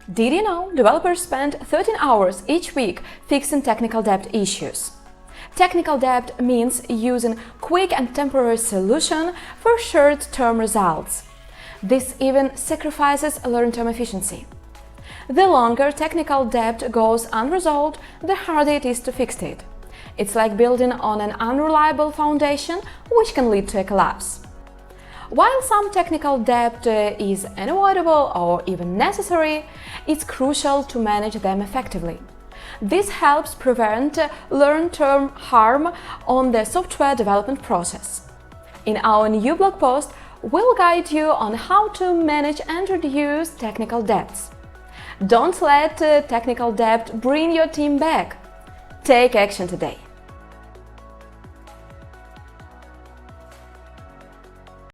Did you know developers spend 13 hours each week fixing technical debt issues? Technical debt means using quick and temporary solution for short-term results. This even sacrifices long-term efficiency. The longer technical debt goes unresolved, the harder it is to fix it. It's like building on an unreliable foundation, which can lead to a collapse. While some technical debt is unavoidable or even necessary, it's crucial to manage them effectively. This helps prevent long-term harm on the software development process. In our new blog post, we'll guide you on how to manage and reduce technical debts. Don't let technical debt bring your team back. Take action today.